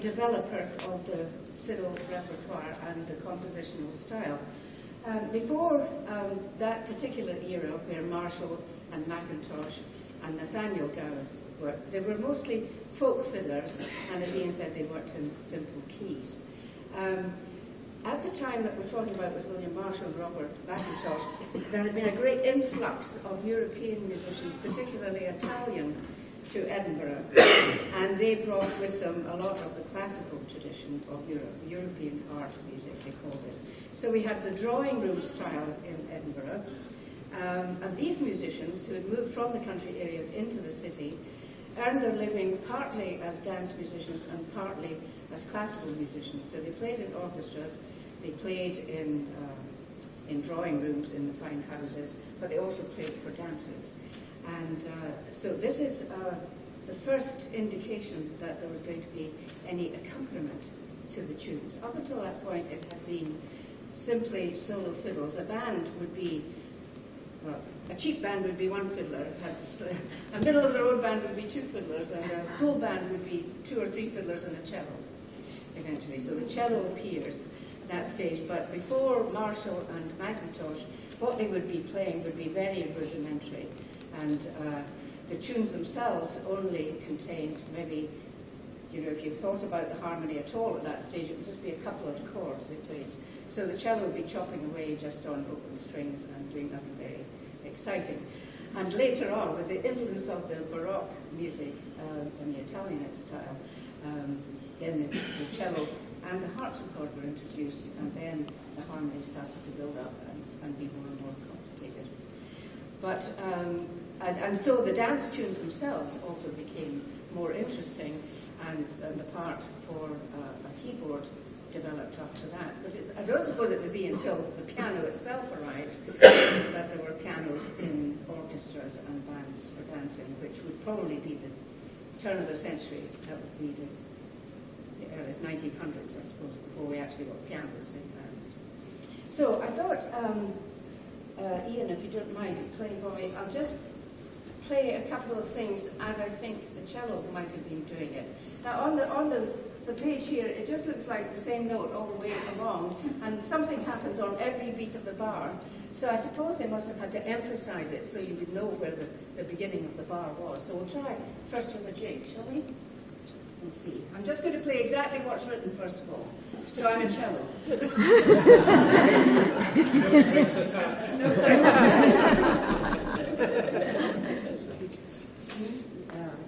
developers of the fiddle repertoire and the compositional style. Before that particular era where Marshall and McIntosh and Nathaniel Gowan worked, they were mostly folk fiddlers, and as Ian said, they worked in simple keys. At the time that we're talking about with William Marshall and Robert McIntosh, there had been a great influx of European musicians, particularly Italian, to Edinburgh, and they brought with them a lot of the classical tradition of Europe, European art music, they called it. So we had the drawing room style in Edinburgh, and these musicians, who had moved from the country areas into the city, earned their living partly as dance musicians and partly as classical musicians. So they played in orchestras, they played in drawing rooms in the fine houses, but they also played for dances. And so this is the first indication that there was going to be any accompaniment to the tunes. Up until that point, it had been simply solo fiddles. A band would be, well, a cheap band would be one fiddler, a middle-of-the-road band would be two fiddlers, and a full band would be 2 or 3 fiddlers and a cello, eventually. So the cello appears at that stage, but before Marshall and McIntosh, what they would be playing would be very rudimentary, and the tunes themselves only contained maybe, if you thought about the harmony at all at that stage, it would just be a couple of chords they played. So the cello would be chopping away just on open strings and doing nothing very exciting. And later on, with the influence of the Baroque music and the Italianate style, then the cello and the harpsichord were introduced, and then the harmony started to build up and be more and more complicated. But and so the dance tunes themselves also became more interesting, and the part for a keyboard developed after that. But I don't suppose it would be until the piano itself arrived that there were pianos in orchestras and bands for dancing, which would probably be the turn of the century. That would be the earliest 1900s, I suppose, before we actually got pianos in bands. So I thought, Ian, if you don't mind playing for me, I'll just play a couple of things as I think the cello might have been doing it. Now, on the page here, it just looks like the same note all the way along, and something happens on every beat of the bar. So I suppose they must have had to emphasize it so you would know where the beginning of the bar was. So we'll try first with a jig, shall we? And see. I'm just going to play exactly what's written first of all. So I'm a cello.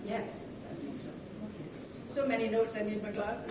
Yes, I think so. Okay. So many notes I need my glasses.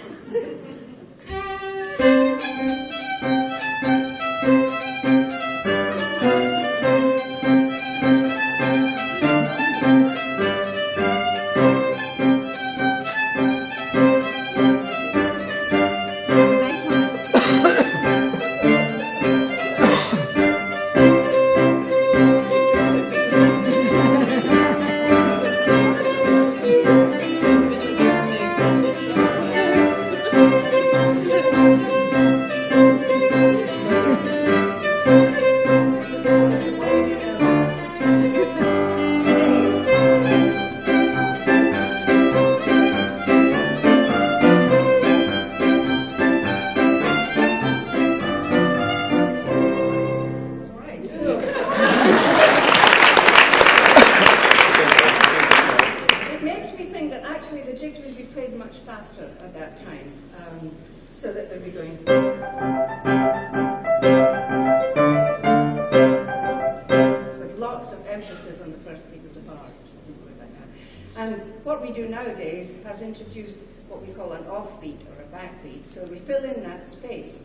Introduced what we call an offbeat or a backbeat. So we fill in that space,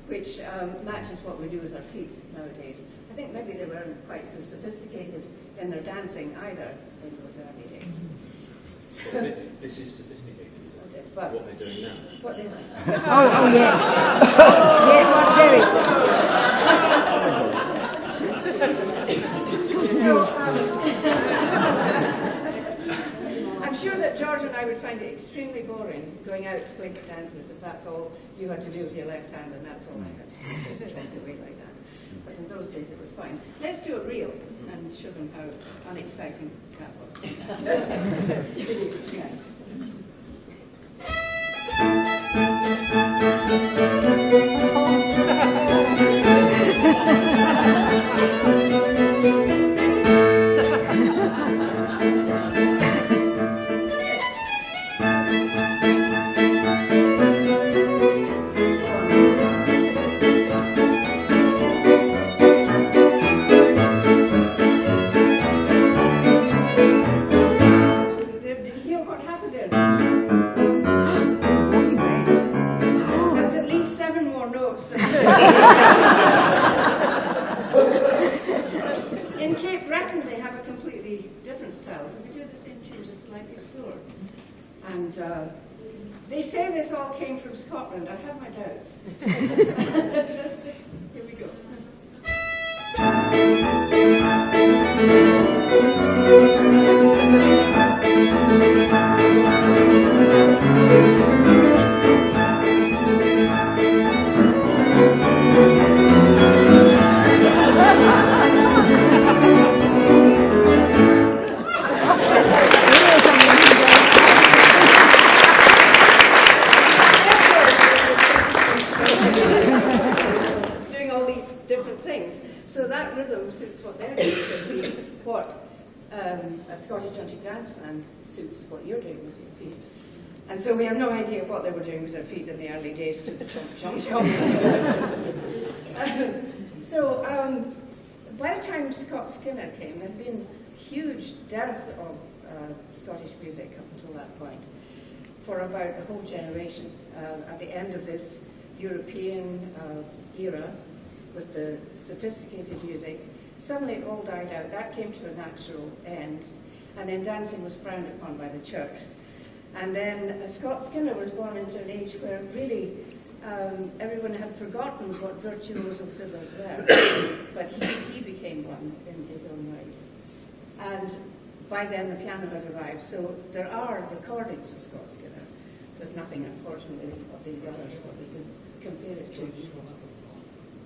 which matches what we do with our feet nowadays. I think maybe they weren't quite so sophisticated in their dancing either in those early days. So, this is sophisticated, isn't it? But what they're doing now. What they're doing. Oh, yes. Yes, I'm sure that George and I would find it extremely boring going out to play for dances if that's all you had to do with your left hand and that's all I had to do, just walk away like that. But in those days it was fine. Let's do it real and show them how unexciting that was. In Cape Breton, they have a completely different style. We do the same tune, just slightly slower. And they say this all came from Scotland. I have my doubts. Here we go. Doing all these different things. So that rhythm suits what they're doing, would be what a Scottish Celtic dance band suits what you're doing with your feet. And so we have no idea what they were doing with their feet in the early days to the chomp, chomp, chomp. By the time Scott Skinner came, there had been huge dearth of Scottish music up until that point, for about a whole generation. At the end of this European era, with the sophisticated music, suddenly it all died out. That came to a natural end, and then dancing was frowned upon by the church. And then Scott Skinner was born into an age where really everyone had forgotten what virtuoso fiddlers were, but he became one in his own right. And by then the piano had arrived, so there are recordings of Scott Skinner. There's nothing, unfortunately, of these others that we can compare it to.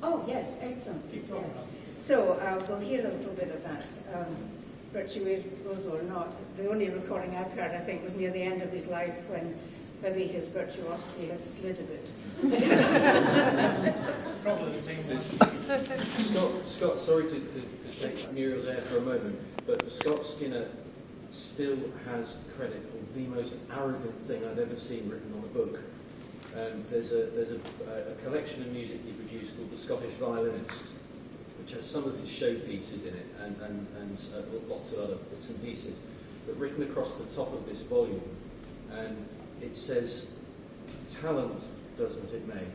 Oh, yes, excellent. Yeah. So we'll hear a little bit of that. Virtuoso or not, the only recording I've heard, I think, was near the end of his life when maybe his virtuosity had slid a bit. Probably the same thing. Scott, sorry to take Muriel's air for a moment, but Scott Skinner still has credit for the most arrogant thing I've ever seen written on a book. There's a collection of music he produced called The Scottish Violinist, which has some of his showpieces in it and lots of other bits and pieces. But written across the top of this volume, it says, "Talent does what it may,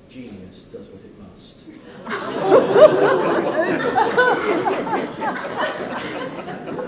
genius does what it must."